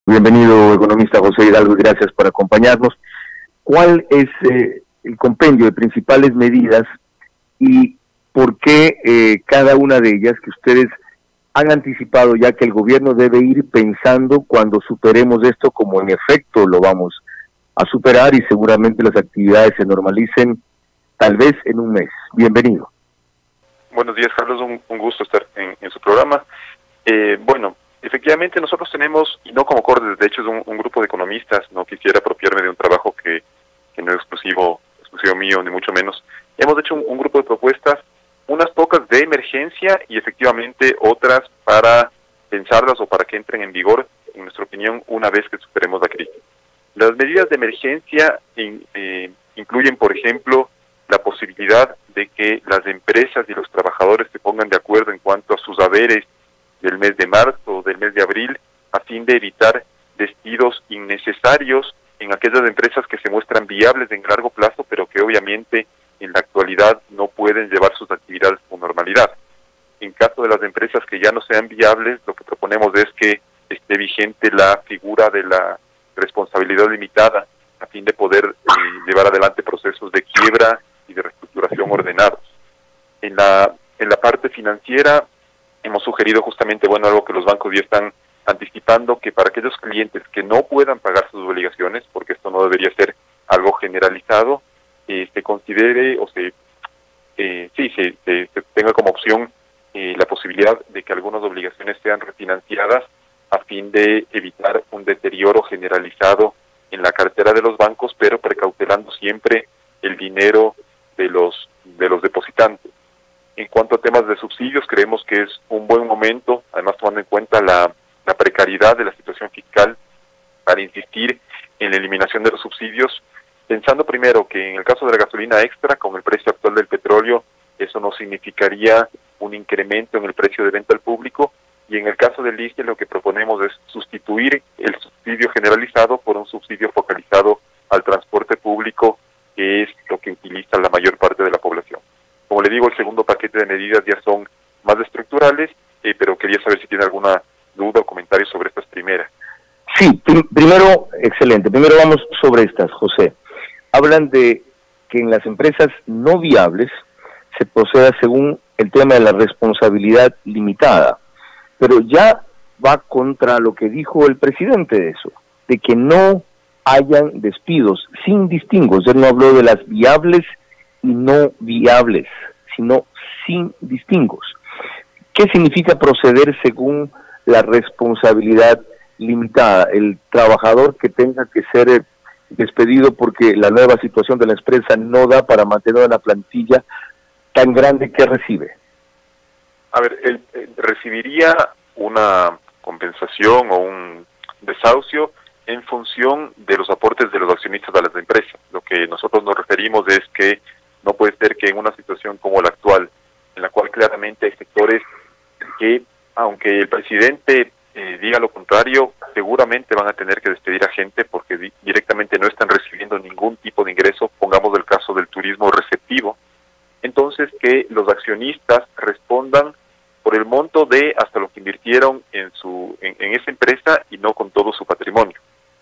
Bienvenido, economista José Hidalgo, y gracias por acompañarnos. ¿Cuál es el compendio de principales medidas y por qué cada una de ellas que ustedes han anticipado ya que el gobierno debe ir pensando cuando superemos esto, como en efecto lo vamos a superar y seguramente las actividades se normalicen tal vez en un mes? Bienvenido. Buenos días, Carlos, un gusto estar en su programa. Bueno, efectivamente nosotros tenemos, y no como Cordes, de hecho es un grupo de economistas, no quisiera apropiarme de un trabajo que no es exclusivo mío, ni mucho menos. Hemos hecho un grupo de propuestas, unas pocas de emergencia y efectivamente otras para pensarlas o para que entren en vigor, en nuestra opinión, una vez que superemos la crisis. Las medidas de emergencia incluyen, por ejemplo, la posibilidad de que las empresas y los trabajadores se pongan de acuerdo en cuanto a sus haberes del mes de marzo o del mes de abril, a fin de evitar despidos innecesarios en aquellas empresas que se muestran viables en largo plazo, pero que obviamente en la actualidad no pueden llevar sus actividades con normalidad. En caso de las empresas que ya no sean viables, lo que proponemos es que esté vigente la figura de la responsabilidad limitada, a fin de poder llevar adelante procesos de quiebra y de reestructuración ordenados. En la parte financiera hemos sugerido justamente, algo que los bancos ya están anticipando, que para aquellos clientes que no puedan pagar sus obligaciones, porque esto no debería ser algo generalizado, se considere o se tenga como opción la posibilidad de que algunas obligaciones sean refinanciadas a fin de evitar un deterioro generalizado en la cartera de los bancos, pero precautelando siempre el dinero de los depositantes. En cuanto a temas de subsidios, creemos que es un buen momento, además tomando en cuenta la precariedad de la situación fiscal, para insistir en la eliminación de los subsidios, pensando primero que en el caso de la gasolina extra, con el precio actual del petróleo, eso no significaría un incremento en el precio de venta al público, y en el caso del diésel lo que proponemos es sustituir el subsidio generalizado por un subsidio focalizado al transporte público, que es lo que utiliza la mayor parte de la población. Como le digo, el segundo paquete de medidas ya son más estructurales, pero quería saber si tiene alguna duda o comentario sobre estas primeras. Sí, primero, excelente. Primero vamos sobre estas, José. Hablan de que en las empresas no viables se proceda según el tema de la responsabilidad limitada, pero ya va contra lo que dijo el presidente de eso, de que no hayan despidos sin distingos. Él no habló de las viables y no viables, sino sin distingos. ¿Qué significa proceder según la responsabilidad limitada? El trabajador que tenga que ser despedido porque la nueva situación de la empresa no da para mantener una plantilla tan grande que recibe. A ver, él recibiría una compensación o un desahucio en función de los aportes de los accionistas a las empresas. Lo que nosotros nos referimos es que no puede ser que en una situación como la actual, en la cual claramente hay sectores que, aunque el presidente diga lo contrario, seguramente van a tener que despedir a gente porque directamente no están recibiendo ningún tipo de ingreso. Pongamos el caso del turismo receptivo. Entonces, que los accionistas respondan por el monto de hasta lo que invirtieron en esa empresa y no con todo su patrimonio.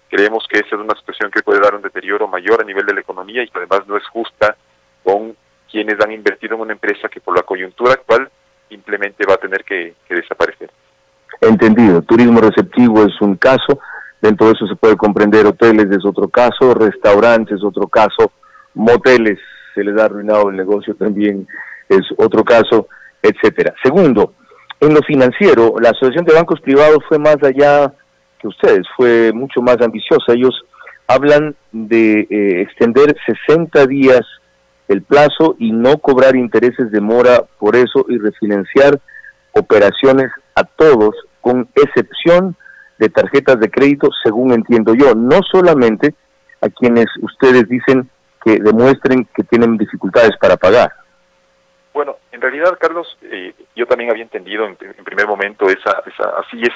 Creemos que esa es una situación que puede dar un deterioro mayor a nivel de la economía y que además no es justa con quienes han invertido en una empresa que por la coyuntura actual simplemente va a tener que desaparecer. Entendido. Turismo receptivo es un caso, dentro de eso se puede comprender hoteles, es otro caso, restaurantes, otro caso, moteles, se les ha arruinado el negocio también, es otro caso, etcétera. Segundo, en lo financiero, la Asociación de Bancos Privados fue más allá que ustedes, fue mucho más ambiciosa. Ellos hablan de extender 60 días el plazo y no cobrar intereses de mora por eso y refinanciar operaciones a todos, con excepción de tarjetas de crédito, según entiendo yo, no solamente a quienes ustedes dicen que demuestren que tienen dificultades para pagar. Bueno, en realidad, Carlos, yo también había entendido en primer momento esa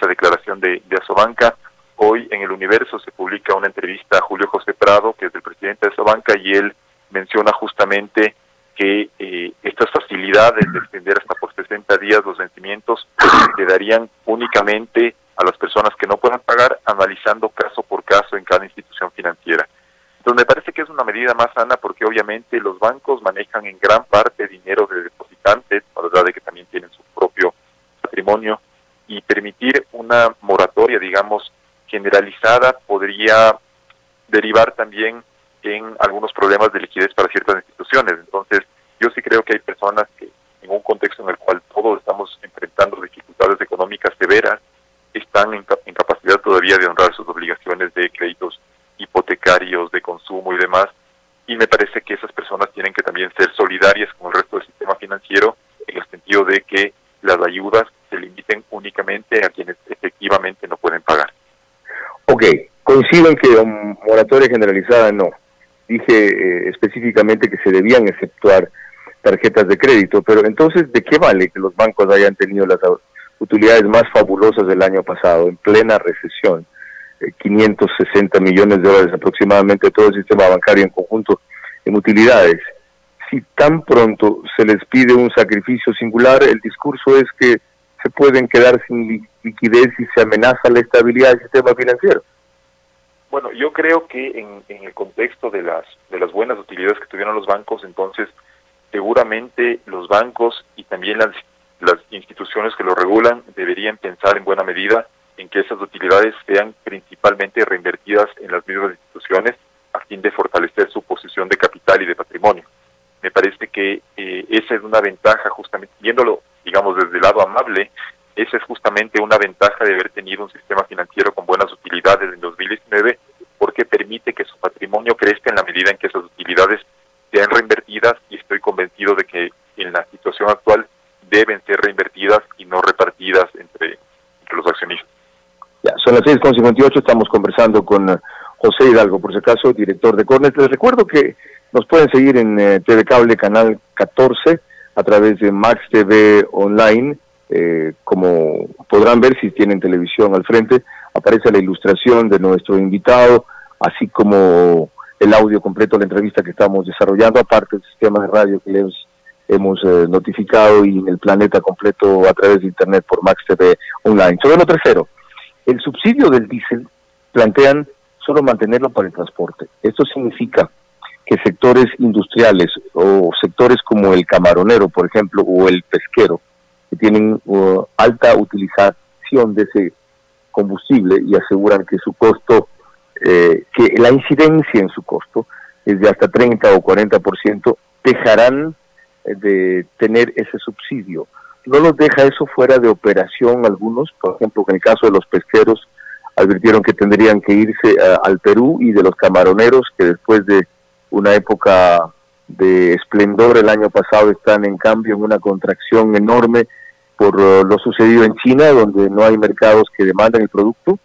declaración de Asobanca. Hoy en El Universo se publica una entrevista a Julio José Prado, que es el presidente de Asobanca, y él menciona justamente que estas facilidades de extender hasta por 60 días los vencimientos se darían únicamente a las personas que no puedan pagar, analizando caso por caso en cada institución financiera. Entonces me parece que es una medida más sana porque obviamente los bancos manejan en gran parte dinero de depositantes, a la verdad de que también tienen su propio patrimonio, y permitir una moratoria, digamos, generalizada podría derivar también en algunos problemas de liquidez para ciertas instituciones. Entonces yo sí creo que hay personas que en un contexto en el cual todos estamos enfrentando dificultades económicas severas, están en capacidad todavía de honrar sus obligaciones de créditos hipotecarios, de consumo y demás, y me parece que esas personas tienen que también ser solidarias con el resto del sistema financiero, en el sentido de que las ayudas se limiten únicamente a quienes efectivamente no pueden pagar. Ok, coincido en que moratoria generalizada no. Dije específicamente que se debían exceptuar tarjetas de crédito, pero entonces, ¿de qué vale que los bancos hayan tenido las utilidades más fabulosas del año pasado, en plena recesión? 560 millones de dólares aproximadamente todo el sistema bancario en conjunto en utilidades. Si tan pronto se les pide un sacrificio singular, el discurso es que se pueden quedar sin liquidez y se amenaza la estabilidad del sistema financiero. Bueno, yo creo que en el contexto de las buenas utilidades que tuvieron los bancos, entonces seguramente los bancos y también las instituciones que lo regulan deberían pensar en buena medida en que esas utilidades sean principalmente reinvertidas en las mismas instituciones a fin de fortalecer su posición de capital y de patrimonio. Me parece que esa es una ventaja, justamente, viéndolo, digamos, desde el lado amable, esa es justamente una ventaja de haber tenido un sistema financiero con buenas utilidades en 2019, porque permite que su patrimonio crezca en la medida en que esas utilidades sean reinvertidas, y estoy convencido de que en la situación actual deben ser reinvertidas y no repartidas entre los accionistas. Ya, son las 6:58, estamos conversando con José Hidalgo, por si acaso, director de Cornet. Les recuerdo que nos pueden seguir en TV Cable, canal 14, a través de Max TV Online. Como podrán ver si tienen televisión al frente, aparece la ilustración de nuestro invitado, así como el audio completo de la entrevista que estamos desarrollando, aparte del sistema de radio que les hemos notificado, y en el planeta completo a través de internet por Max TV Online. Sobre lo tercero, el subsidio del diésel plantean solo mantenerlo para el transporte. Esto significa que sectores industriales o sectores como el camaronero, por ejemplo, o el pesquero, que tienen alta utilización de ese combustible y aseguran que su costo, que la incidencia en su costo es de hasta 30 o 40%, dejarán de tener ese subsidio. No los deja eso fuera de operación algunos. Por ejemplo, en el caso de los pesqueros, advirtieron que tendrían que irse al Perú, y de los camaroneros, que después de una época de esplendor el año pasado están en cambio en una contracción enorme por lo sucedido en China, donde no hay mercados que demanden el producto.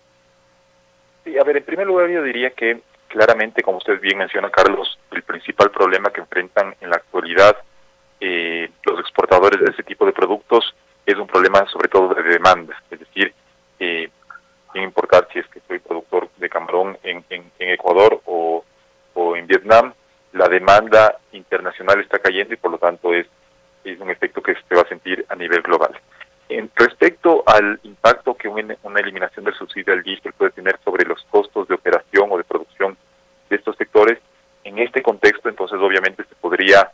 Sí, a ver, en primer lugar yo diría que claramente, como usted bien menciona, Carlos, el principal problema que enfrentan en la actualidad los exportadores de ese tipo de productos es un problema sobre todo de demanda, es decir, sin importar si es que soy productor de camarón en Ecuador o en Vietnam, la demanda internacional está cayendo y por lo tanto es un efecto que se va a sentir a nivel global. Respecto al impacto que una eliminación del subsidio al diésel puede tener sobre los costos de operación o de producción de estos sectores, en este contexto entonces obviamente se podría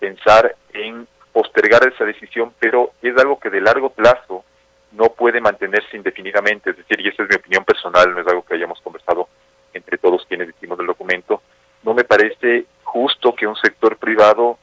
pensar en postergar esa decisión, pero es algo que de largo plazo no puede mantenerse indefinidamente, es decir, y esa es mi opinión personal, no es algo que hayamos conversado entre todos quienes hicimos el documento. No me parece justo que un sector privado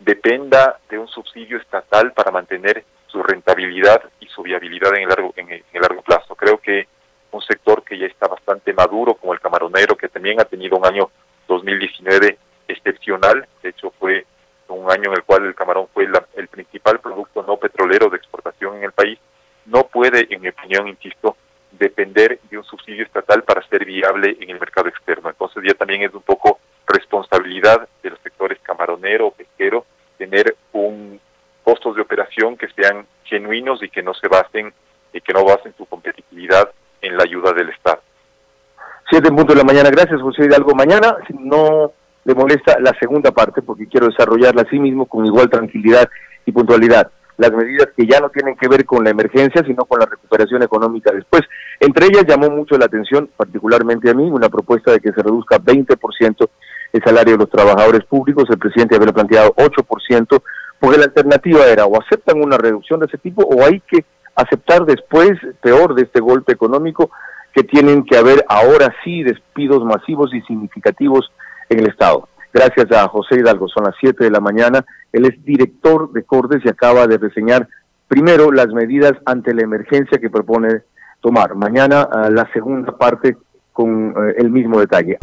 dependa de un subsidio estatal para mantener su rentabilidad y su viabilidad en el largo plazo. Creo que un sector que ya está bastante maduro, como el camaronero, que también ha tenido un año 2019 excepcional, de hecho fue un año en el cual el camarón fue el principal producto no petrolero de exportación en el país, no puede, en mi opinión, insisto, depender de un subsidio estatal para ser viable en el mercado externo. Entonces ya también es un poco responsabilidad de los sectores camaronero o pesquero tener costos de operación que sean genuinos y que no basen su competitividad en la ayuda del Estado. 7:00 de la mañana, gracias José Hidalgo. Mañana, si no le molesta, la segunda parte, porque quiero desarrollarla así mismo con igual tranquilidad y puntualidad. las medidas que ya no tienen que ver con la emergencia, sino con la recuperación económica después. Entre ellas llamó mucho la atención, particularmente a mí, una propuesta de que se reduzca 20% el salario de los trabajadores públicos. El presidente había planteado 8%, porque la alternativa era o aceptan una reducción de ese tipo o hay que aceptar después, peor de este golpe económico, que tienen que haber ahora sí despidos masivos y significativos en el Estado. Gracias a José Hidalgo, son las 7 de la mañana, él es director de Cordes y acaba de reseñar primero las medidas ante la emergencia que propone tomar. Mañana la segunda parte con el mismo detalle.